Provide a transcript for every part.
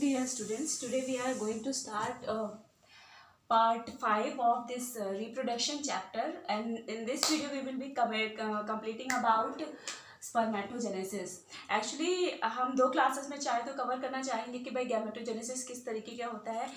dear students. Today we are going to start part 5 of this reproduction chapter, and in this video we will be completing about spermatogenesis. Actually हम 2 classes में चाहे तो cover करना चाहेंगे कि भाई gametogenesis किस तरीके का होता है.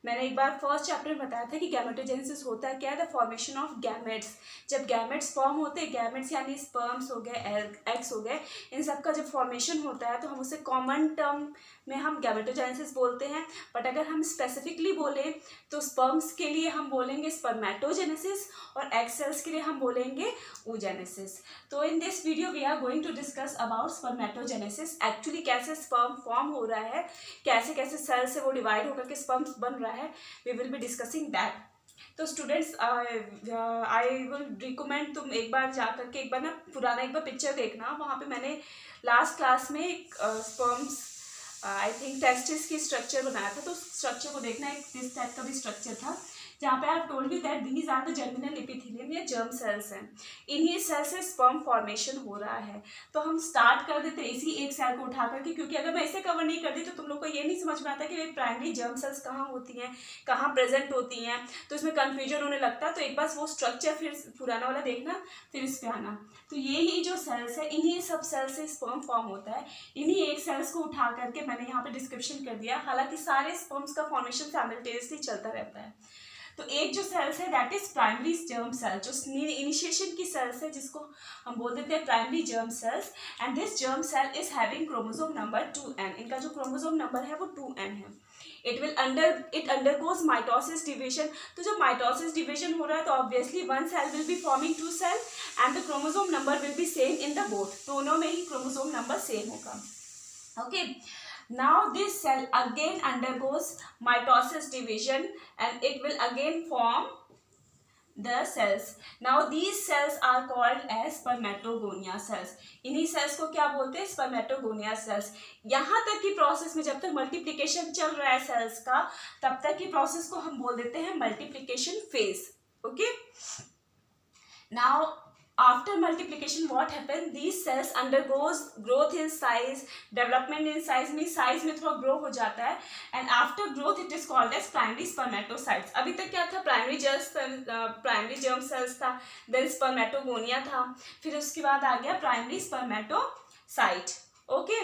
मैंने एक बार फर्स्ट चैप्टर में बताया था कि गैमेटोजेनेसिस होता है क्या है, द फॉर्मेशन ऑफ गैमेट्स. जब गैमेट्स फॉर्म होते हैं, गैमेट्स यानी स्पर्म्स हो गए, एग्स हो गए, इन सब का जब फॉर्मेशन होता है तो हम उसे कॉमन टर्म में हम गैमेटोजेनेसिस बोलते हैं. बट अगर हम स्पेसिफिकली बोलें तो स्पर्म्स के लिए हम बोलेंगे स्पर्मेटोजेनेसिस और एग सेल्स के लिए हम बोलेंगे oogenesis. तो in this video we are going to discuss about spermatogenesis. Actually कैसे स्पर्म फॉर्म हो रहा है, कैसे कैसे सेल से वो डिवाइड होकर के स्पर्म्स बन रहा है, we will be discussing that. तो स्टूडेंट्स आई विल रिकमेंड तुम एक बार जा करके एक बार ना पुराना एक बार पिक्चर देखना. वहाँ पे मैंने लास्ट क्लास में एक स्पर्म्स आई थिंक टेस्टिस की स्ट्रक्चर बनाया था. तो स्ट्रक्चर को देखना, एक दिस टाइप का भी स्ट्रक्चर था जहाँ पे I told you that these are the germinal epithelium या जर्म सेल्स हैं. इन्हीं सेल से स्पर्म फॉर्मेशन हो रहा है. तो हम स्टार्ट कर देते हैं इसी एक सेल को उठा करके, क्योंकि अगर मैं इसे कवर नहीं करती तो तुम लोग को ये नहीं समझ में आता कि प्राइमरी जर्म सेल्स कहाँ होती हैं, कहाँ प्रेजेंट होती हैं, तो इसमें कन्फ्यूजन होने लगता है. तो एक बार वो स्ट्रक्चर फिर पुराना वाला देखना, फिर इस पर आना. तो यही जो सेल्स है, इन्हीं सब सेल से स्पर्म फॉर्म होता है. इन्हीं एक सेल्स को उठा करके मैंने यहाँ पे डिस्क्रिप्शन कर दिया. हालांकि सारे स्पर्म्स का फॉर्मेशन साइमल्टेनियसली चलता रहता है. तो एक जो सेल्स है that is primary germ cell, जो इनिशिएशन की सेल्स है, जिसको हम बोल देते हैं primary germ cells. And this germ cell is having chromosome number 2n. इनका जो क्रोमोसोम नंबर है वो 2n है. It undergoes mitosis division. तो जब माइटोसिस डिविजन हो रहा है तो obviously one cell will be forming 2 cell and the chromosome number will be same in the both. दोनों में ही क्रोमोसोम नंबर सेम होगा. Okay. Now this cell again undergoes mitosis division and it will again form the cells. Now these cells are called as spermatogonia cells. इन्हीं cells को क्या बोलते हैं? spermatogonia cells. यहाँ तक की प्रोसेस में जब तक मल्टीप्लिकेशन चल रहा है सेल्स का, तब तक की प्रोसेस को हम बोल देते हैं multiplication phase. Okay. Now after multiplication what happens, these cells undergoes growth in size, development in size means size में थोड़ा grow हो जाता है, and after growth it is called as primary spermatocytes. अभी तक क्या था? primary germ cells था, then spermatogonia था, फिर उसके बाद आ गया primary spermatocyte. ओके.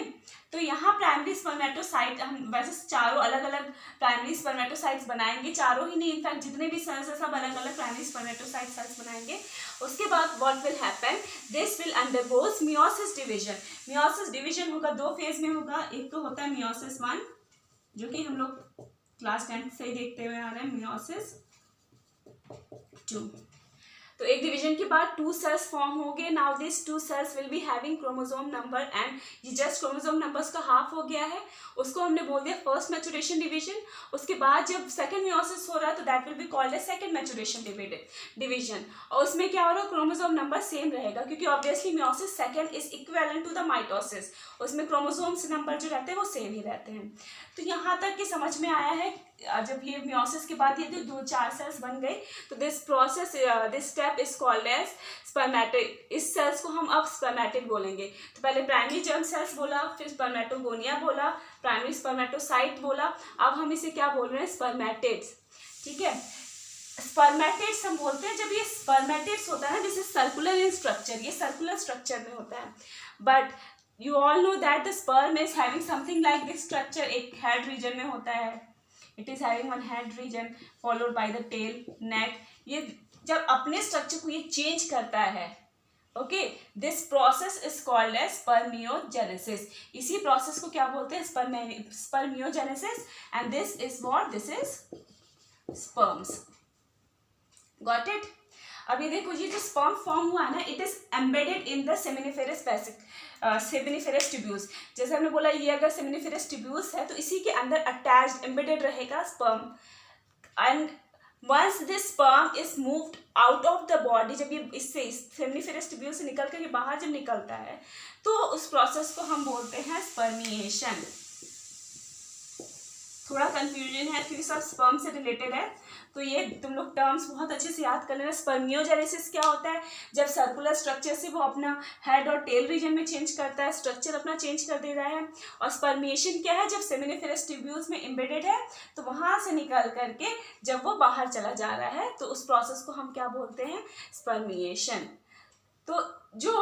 तो यहाँ प्राइमरी स्पर्मेटोसाइट, हम वैसे चारों अलग अलग प्राइमरी स्पर्मेटोसाइट्स बनाएंगे, चारों ही नहीं, इनफैक्ट जितने भी सेल्स है सब अलग अलग प्राइमरी स्पर्मेटोसाइट सेल्स बनाएंगे. उसके बाद what will happen, this will undergoes meiosis division. Meiosis division होगा 2 फेज में होगा. एक तो होता है मियोसिस 1, जो कि हम लोग क्लास 10 से ही देखते हुए आ रहे हैं. मियोसिस 2, तो एक डिवीजन के बाद 2 सेल्स फॉर्म होंगे. Now this 2 cells will be having chromosome number, and ये जस्ट क्रोमोसोम नंबर्स का हाफ हो गया है. उसको हमने बोल दिया फर्स्ट मैचुरेशन डिवीजन. उसके बाद जब सेकंड मियोसिस हो रहा है तो that will be called as second maturation division. और उसमें क्या हो रहा है? क्रोमोसोम नंबर सेम रहेगा, क्योंकि obviously meiosis second is equivalent to the mitosis. उसमें क्रोमोसोम्स नंबर जो रहते हैं वो सेम ही रहते हैं. तो यहाँ तक कि समझ में आया है. जब ये मियोसिस के बाद ये 2-4 सेल्स बन गए तो this process, this step is called as spermatid. इस सेल्स को हम अब स्पर्मेटिड बोलेंगे. तो पहले प्राइमरी जर्म सेल्स बोला, फिर स्पर्मेटोगोनिया बोला, प्राइमरी स्पर्मेटोसाइट बोला, अब हम इसे क्या बोल रहे हैं? स्पर्मेटिड्स. ठीक है. स्पर्मेटिड्स हम बोलते हैं जब ये स्पर्मेटिड्स होता है ना, this is circular in structure, ये सर्कुलर स्ट्रक्चर में होता है. But you all know that the sperm is having something like this structure. एक हेड रीजन में होता है, it is having one head region followed by the tail, neck. ये जब अपने स्ट्रक्चर को ये चेंज करता है, okay, this process is called as spermiogenesis. इसी प्रोसेस को क्या बोलते हैं? Spermiogenesis. And this is what? This is sperms. Got it? अभी देखो, ये जो स्पर्म फॉर्म हुआ है ना, it is embedded in the seminiferous seminiferous tubules. जैसे हमने बोला, ये अगर सेमिनिफेरस ट्यूब्यूल्स है तो इसी के अंदर अटैच्ड एम्बेडेड रहेगा sperm. And once this sperm is moved out of the body, जब ये इससे सेमिनिफेरस ट्यूब्यूल से निकल कर ये बाहर जब निकलता है तो उस प्रोसेस को हम बोलते हैं स्पर्मिएशन. थोड़ा कंफ्यूजन है क्योंकि सब स्पर्म से रिलेटेड है, तो ये तुम लोग टर्म्स बहुत अच्छे से याद कर लेना। स्पर्मियोजेनेसिस क्या होता है, जब सर्कुलर स्ट्रक्चर से वो अपना हेड और टेल रीजन में चेंज करता है, स्ट्रक्चर अपना चेंज कर दे रहा है। और स्पर्मिएशन क्या है, जब सेमिनिफेरस ट्यूब्यूल्स में एम्बेडेड है तो वहाँ से निकल करके जब वो बाहर चला जा रहा है तो उस प्रोसेस को हम क्या बोलते हैं, स्पर्मिएशन। तो जो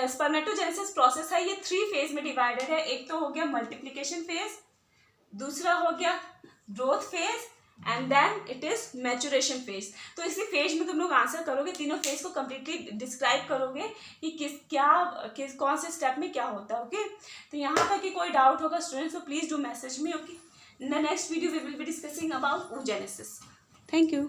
स्पर्मेटोजेनेसिस प्रोसेस है ये 3 फेज में डिवाइडेड है। एक तो हो गया मल्टीप्लिकेशन फेज, दूसरा हो गया growth phase, and then it is maturation phase. तो इसी फेज में तुम लोग आंसर करोगे, तीनों फेज को कंप्लीटली डिस्क्राइब करोगे कि कौन से स्टेप में क्या होता है। ओके, तो यहाँ तक कि कोई डाउट होगा स्टूडेंट्स तो please do message me. Okay, in the next video we will be discussing about oogenesis। Thank you.